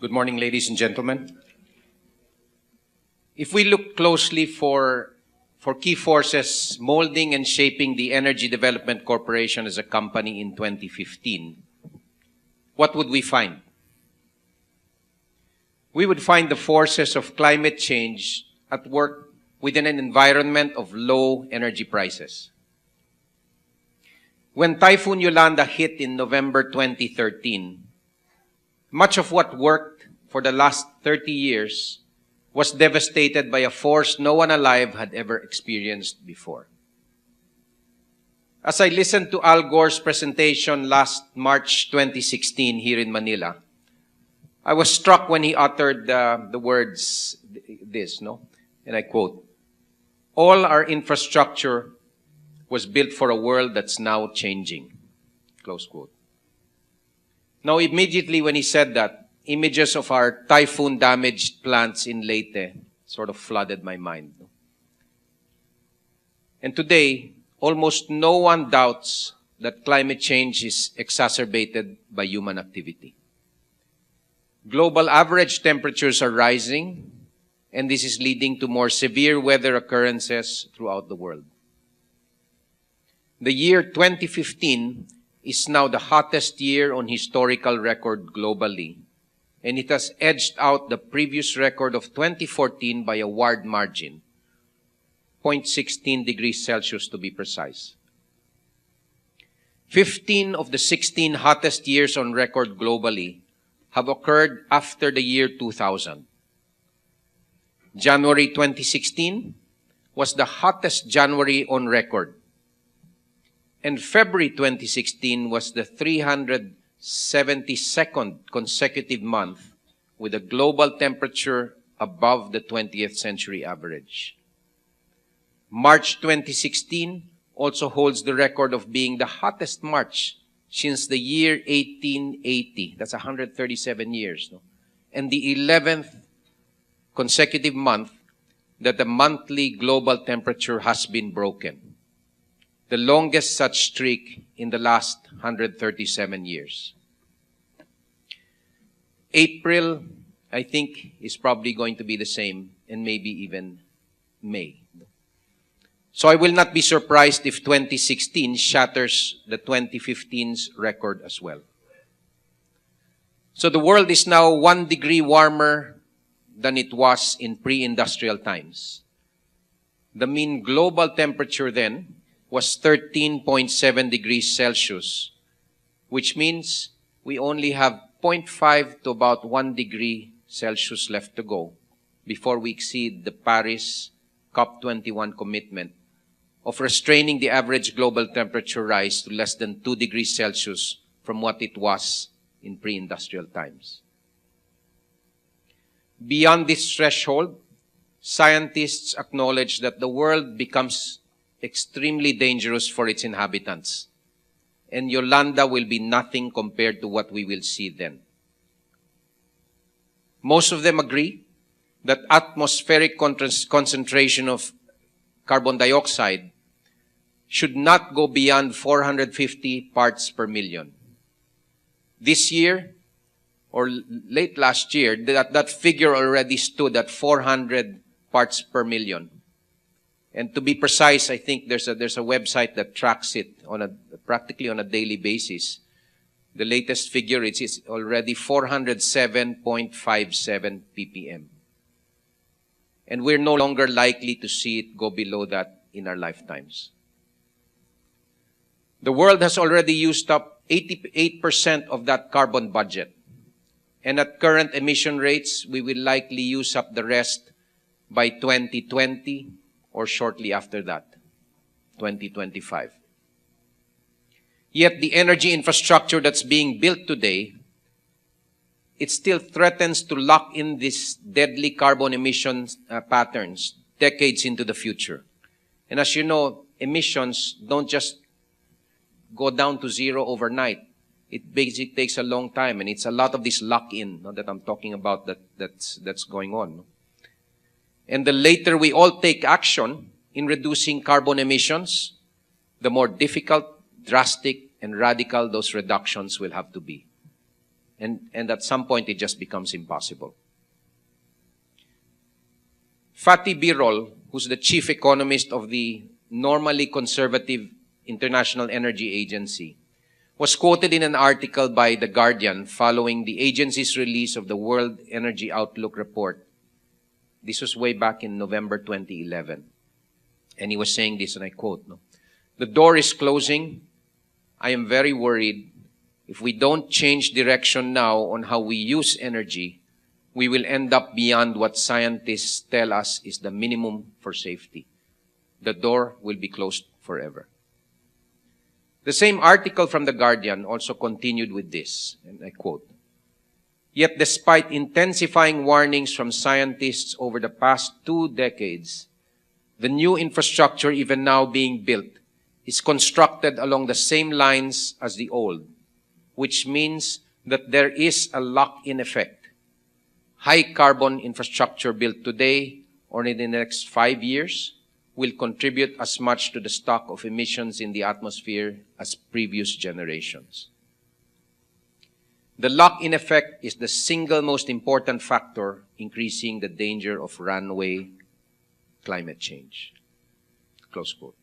Good morning, ladies and gentlemen. If we look closely for key forces molding and shaping the Energy Development Corporation as a company in 2015, what would we find? We would find the forces of climate change at work within an environment of low energy prices. When Typhoon Yolanda hit in November 2013, much of what worked for the last 30 years was devastated by a force no one alive had ever experienced before. As I listened to Al Gore's presentation last March 2016 here in Manila, I was struck when he uttered the words and I quote, "All our infrastructure was built for a world that's now changing," close quote. Now, immediately when he said that, images of our typhoon-damaged plants in Leyte sort of flooded my mind. And today, almost no one doubts that climate change is exacerbated by human activity. Global average temperatures are rising, and this is leading to more severe weather occurrences throughout the world. The year 2015 is now the hottest year on historical record globally, and it has edged out the previous record of 2014 by a wide margin, 0.16 degrees Celsius to be precise. 15 of the 16 hottest years on record globally have occurred after the year 2000. January 2016 was the hottest January on record, and February 2016 was the 372nd consecutive month with a global temperature above the 20th century average. March 2016 also holds the record of being the hottest March since the year 1880. That's 137 years. And the 11th consecutive month that the monthly global temperature has been broken. The longest such streak in the last 137 years. April, I think, is probably going to be the same, and maybe even May. So I will not be surprised if 2016 shatters the 2015's record as well. So the world is now 1 degree warmer than it was in pre-industrial times. The mean global temperature then was 13.7 degrees Celsius, which means we only have 0.5 to about 1 degree Celsius left to go before we exceed the Paris COP21 commitment of restraining the average global temperature rise to less than 2 degrees Celsius from what it was in pre-industrial times. Beyond this threshold, scientists acknowledge that the world becomes extremely dangerous for its inhabitants, and Yolanda will be nothing compared to what we will see then. Most of them agree that atmospheric concentration of carbon dioxide should not go beyond 450 parts per million. This year, or late last year, that figure already stood at 400 parts per million. And to be precise, I think there's a website that tracks it practically on a daily basis. The latest figure is already 407.57 ppm. And we're no longer likely to see it go below that in our lifetimes. The world has already used up 88% of that carbon budget. And at current emission rates, we will likely use up the rest by 2020 or shortly after that, 2025. Yet the energy infrastructure that's being built today, it still threatens to lock in these deadly carbon emissions patterns decades into the future. And as you know, emissions don't just go down to zero overnight. It basically takes a long time, and it's a lot of this lock-in that I'm talking about that's going on. And the later we all take action in reducing carbon emissions, the more difficult, drastic, and radical those reductions will have to be. and at some point it just becomes impossible. Fatih Birol, who's the chief economist of the normally conservative International Energy Agency, was quoted in an article by The Guardian following the agency's release of the World Energy Outlook report. This was way back in November 2011. And he was saying this, and I quote, no, "The door is closing. I am very worried. If we don't change direction now on how we use energy, we will end up beyond what scientists tell us is the minimum for safety. The door will be closed forever." The same article from The Guardian also continued with this, and I quote, "Yet despite intensifying warnings from scientists over the past 2 decades, the new infrastructure even now being built is constructed along the same lines as the old, which means that there is a lock-in effect. High carbon infrastructure built today or in the next 5 years will contribute as much to the stock of emissions in the atmosphere as previous generations." The lock-in effect is the single most important factor increasing the danger of runaway climate change. Close quote.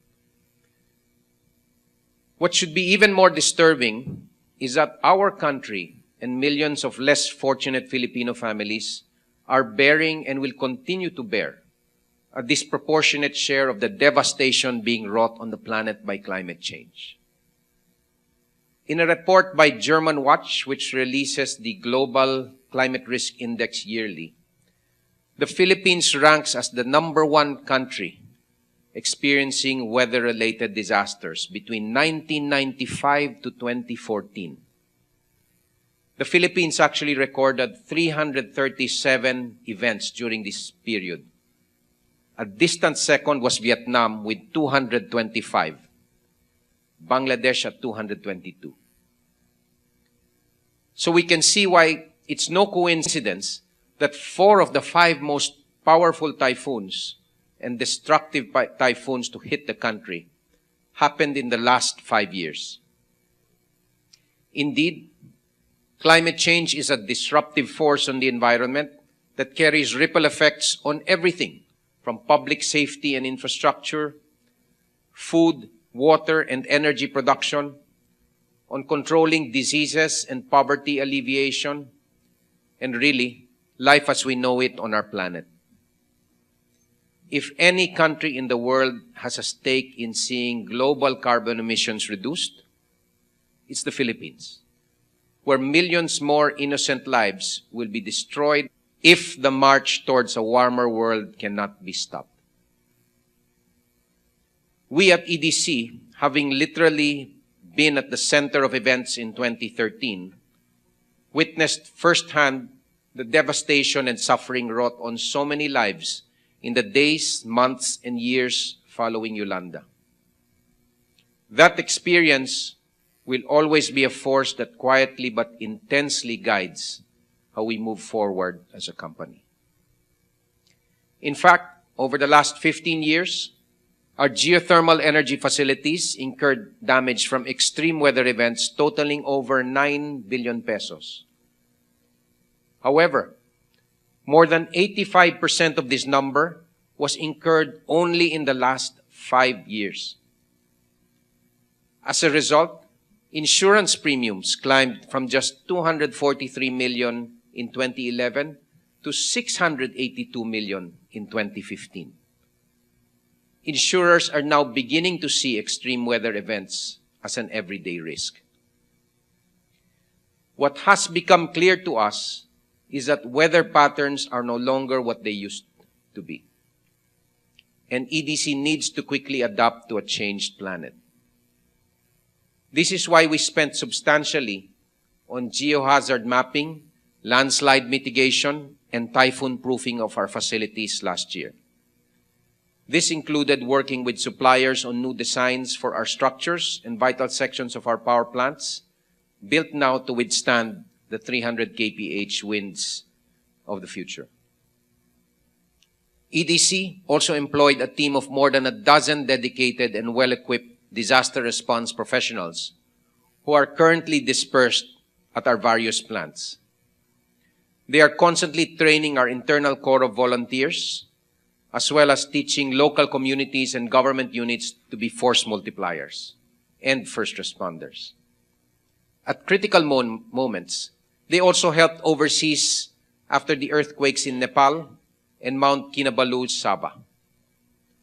What should be even more disturbing is that our country and millions of less fortunate Filipino families are bearing and will continue to bear a disproportionate share of the devastation being wrought on the planet by climate change. In a report by German Watch, which releases the Global Climate Risk Index yearly, the Philippines ranks as the #1 country experiencing weather-related disasters between 1995 to 2014. The Philippines actually recorded 337 events during this period. A distant second was Vietnam with 225, Bangladesh at 222. So we can see why it's no coincidence that 4 of the 5 most powerful typhoons and destructive typhoons to hit the country happened in the last 5 years. Indeed, climate change is a disruptive force on the environment that carries ripple effects on everything from public safety and infrastructure, food, water, and energy production, on controlling diseases and poverty alleviation, and really, life as we know it on our planet. If any country in the world has a stake in seeing global carbon emissions reduced, it's the Philippines, where millions more innocent lives will be destroyed if the march towards a warmer world cannot be stopped. We at EDC, having literally been at the center of events in 2013, witnessed firsthand the devastation and suffering wrought on so many lives in the days, months, and years following Yolanda. That experience will always be a force that quietly but intensely guides how we move forward as a company. In fact, over the last 15 years, our geothermal energy facilities incurred damage from extreme weather events totaling over 9 billion pesos. However, more than 85% of this number was incurred only in the last 5 years. As a result, insurance premiums climbed from just 243 million in 2011 to 682 million in 2015. Insurers are now beginning to see extreme weather events as an everyday risk. What has become clear to us is that weather patterns are no longer what they used to be. And EDC needs to quickly adapt to a changed planet. This is why we spent substantially on geohazard mapping, landslide mitigation, and typhoon proofing of our facilities last year. This included working with suppliers on new designs for our structures and vital sections of our power plants, built now to withstand the 300 kph winds of the future. EDC also employed a team of more than a dozen dedicated and well-equipped disaster response professionals who are currently dispersed at our various plants. They are constantly training our internal core of volunteers, as well as teaching local communities and government units to be force multipliers and first responders. At critical moments, they also helped overseas after the earthquakes in Nepal and Mount Kinabalu's Sabah,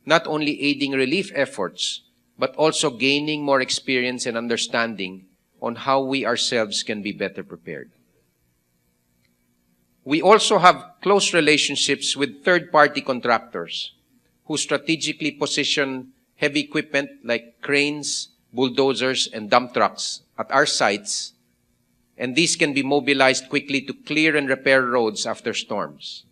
not only aiding relief efforts, but also gaining more experience and understanding on how we ourselves can be better prepared. We also have close relationships with third-party contractors who strategically position heavy equipment like cranes, bulldozers, and dump trucks at our sites, and these can be mobilized quickly to clear and repair roads after storms.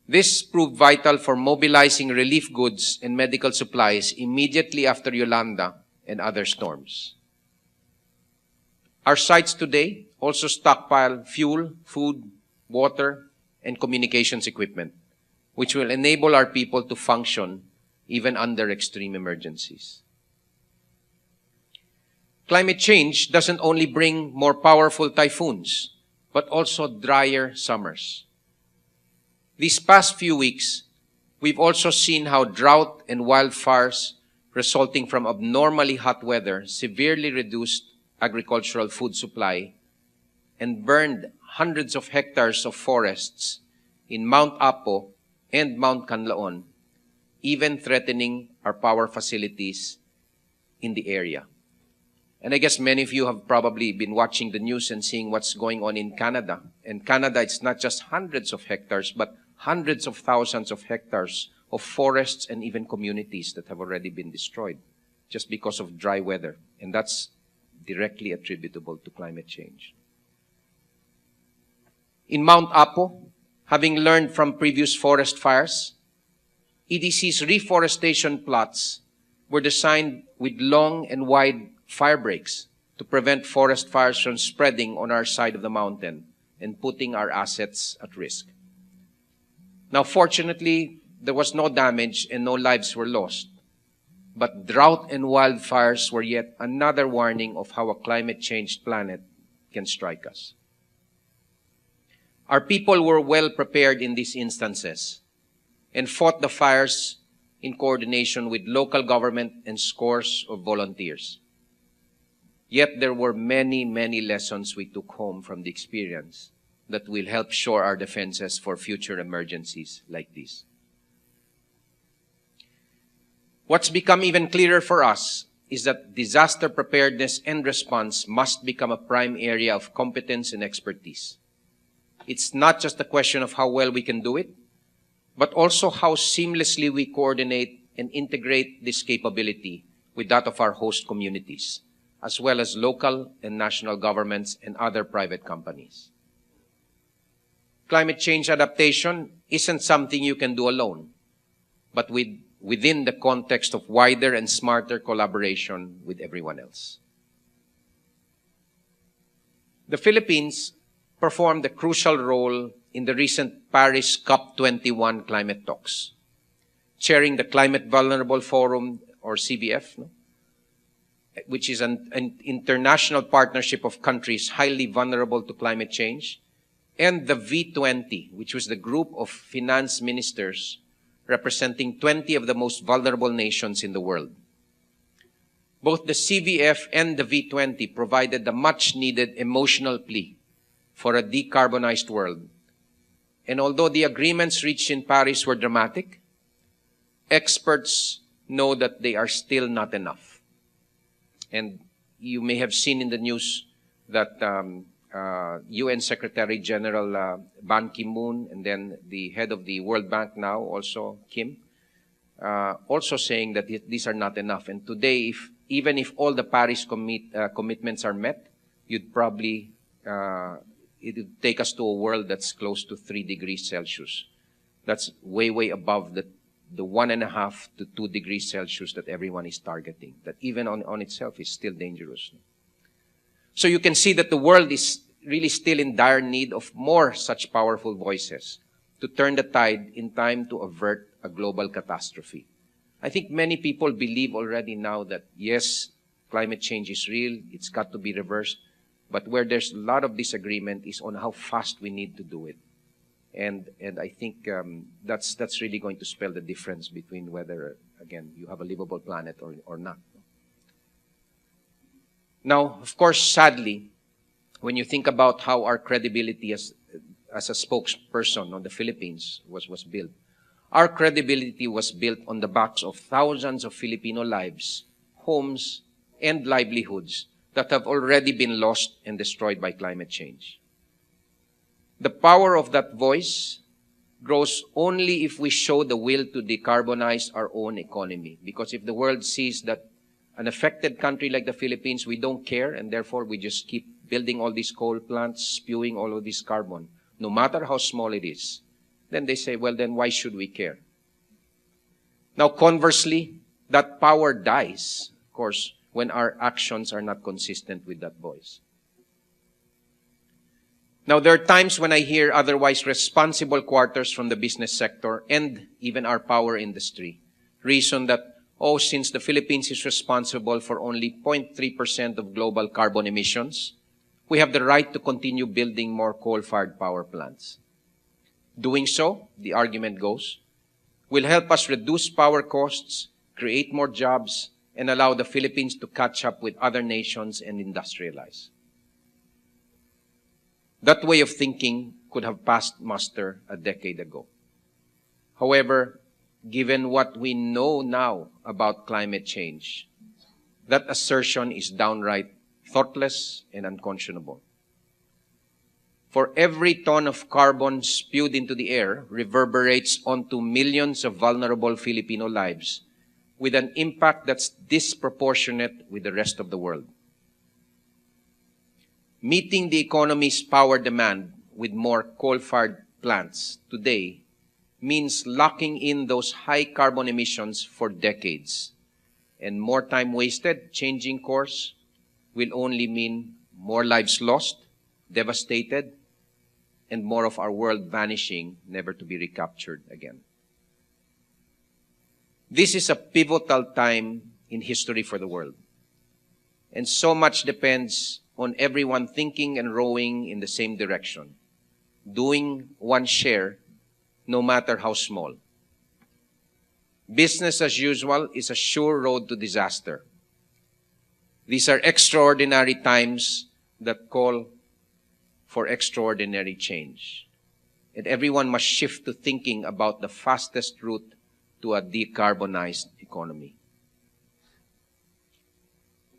This proved vital for mobilizing relief goods and medical supplies immediately after Yolanda and other storms. Our sites today also stockpile fuel, food, water, and communications equipment, which will enable our people to function even under extreme emergencies. Climate change doesn't only bring more powerful typhoons, but also drier summers. These past few weeks, we've also seen how drought and wildfires resulting from abnormally hot weather severely reduced agricultural food supply and burned hundreds of hectares of forests in Mount Apo and Mount Canlaon, even threatening our power facilities in the area. And I guess many of you have probably been watching the news and seeing what's going on in Canada. In Canada, it's not just hundreds of hectares, but hundreds of thousands of hectares of forests and even communities that have already been destroyed just because of dry weather. And that's directly attributable to climate change. In Mount Apo, having learned from previous forest fires, EDC's reforestation plots were designed with long and wide fire breaks to prevent forest fires from spreading on our side of the mountain and putting our assets at risk. Now, fortunately, there was no damage and no lives were lost. But drought and wildfires were yet another warning of how a climate-changed planet can strike us. Our people were well prepared in these instances and fought the fires in coordination with local government and scores of volunteers. Yet there were many, many lessons we took home from the experience that will help shore our defenses for future emergencies like these. What's become even clearer for us is that disaster preparedness and response must become a prime area of competence and expertise. It's not just a question of how well we can do it, but also how seamlessly we coordinate and integrate this capability with that of our host communities, as well as local and national governments and other private companies. Climate change adaptation isn't something you can do alone, but within the context of wider and smarter collaboration with everyone else. The Philippines performed a crucial role in the recent Paris COP21 climate talks, chairing the Climate Vulnerable Forum, or CVF, which is an international partnership of countries highly vulnerable to climate change, and the V20, which was the group of finance ministers representing 20 of the most vulnerable nations in the world. Both the CVF and the V20 provided the much-needed emotional plea for a decarbonized world. And although the agreements reached in Paris were dramatic, experts know that they are still not enough. And you may have seen in the news that UN Secretary General Ban Ki-moon, and then the head of the World Bank now, also Kim, also saying that these are not enough. And today, even if all the Paris commitments are met, you'd probably, it would take us to a world that's close to 3 degrees Celsius. That's way, way above the 1.5 to 2 degrees Celsius that everyone is targeting. That even on itself is still dangerous. So you can see that the world is really still in dire need of more such powerful voices to turn the tide in time to avert a global catastrophe. I think many people believe already now that, yes, climate change is real, it's got to be reversed, But where there's a lot of disagreement is on how fast we need to do it. And I think that's really going to spell the difference between whether, again, you have a livable planet or not. Now, of course, sadly, when you think about how our credibility as a spokesperson on the Philippines was built, our credibility was built on the backs of thousands of Filipino lives, homes, and livelihoods that have already been lost and destroyed by climate change. The power of that voice grows only if we show the will to decarbonize our own economy. Because if the world sees that an affected country like the Philippines, we don't care, and therefore we just keep building all these coal plants, spewing all of this carbon, no matter how small it is, then they say, well, then why should we care? Now, conversely, that power dies, of course, when our actions are not consistent with that voice. Now, there are times when I hear otherwise responsible quarters from the business sector and even our power industry reason that, since the Philippines is responsible for only 0.3% of global carbon emissions, we have the right to continue building more coal-fired power plants. Doing so, the argument goes, will help us reduce power costs, create more jobs, and allow the Philippines to catch up with other nations and industrialize. That way of thinking could have passed muster a decade ago. However, given what we know now about climate change, that assertion is downright thoughtless and unconscionable. For every ton of carbon spewed into the air reverberates onto millions of vulnerable Filipino lives with an impact that's disproportionate with the rest of the world. Meeting the economy's power demand with more coal-fired plants today means locking in those high carbon emissions for decades. And more time wasted changing course will only mean more lives lost, devastated, and more of our world vanishing, never to be recaptured again. This is a pivotal time in history for the world. And so much depends on everyone thinking and rowing in the same direction, doing one share, no matter how small. Business as usual is a sure road to disaster. These are extraordinary times that call for extraordinary change. And everyone must shift to thinking about the fastest route to a decarbonized economy.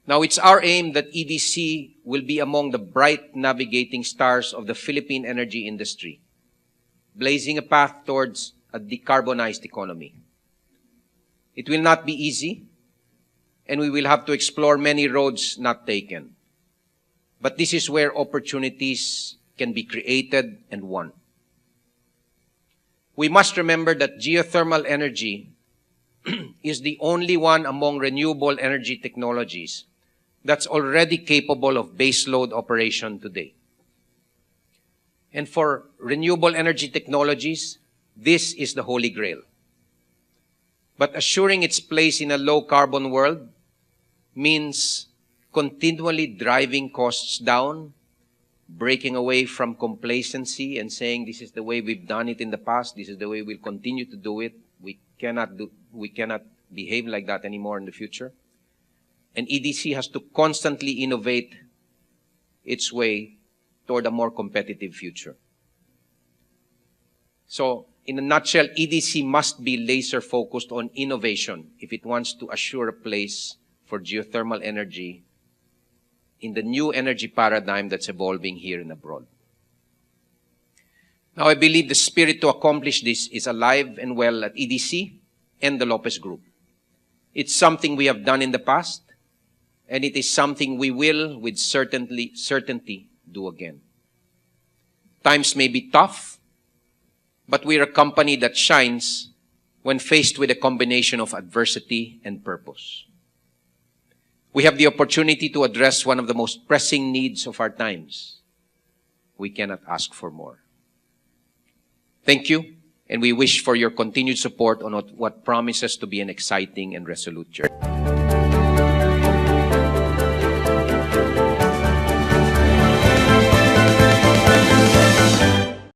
Now, it's our aim that EDC will be among the bright navigating stars of the Philippine energy industry, blazing a path towards a decarbonized economy. It will not be easy, and we will have to explore many roads not taken. But this is where opportunities can be created and won. We must remember that geothermal energy is the only one among renewable energy technologies that's already capable of baseload operation today. And for renewable energy technologies, this is the holy grail. But assuring its place in a low-carbon world means continually driving costs down, breaking away from complacency and saying this is the way we've done it in the past, this is the way we'll continue to do it. We cannot behave like that anymore in the future. And EDC has to constantly innovate its way toward a more competitive future. So, in a nutshell, EDC must be laser-focused on innovation if it wants to assure a place for geothermal energy in the new energy paradigm that's evolving here and abroad. Now, I believe the spirit to accomplish this is alive and well at EDC and the Lopez Group. It's something we have done in the past, and it is something we will, with certainty, do again. Times may be tough, but we're a company that shines when faced with a combination of adversity and purpose. We have the opportunity to address one of the most pressing needs of our times. We cannot ask for more. Thank you, and we wish for your continued support on what promises to be an exciting and resolute journey.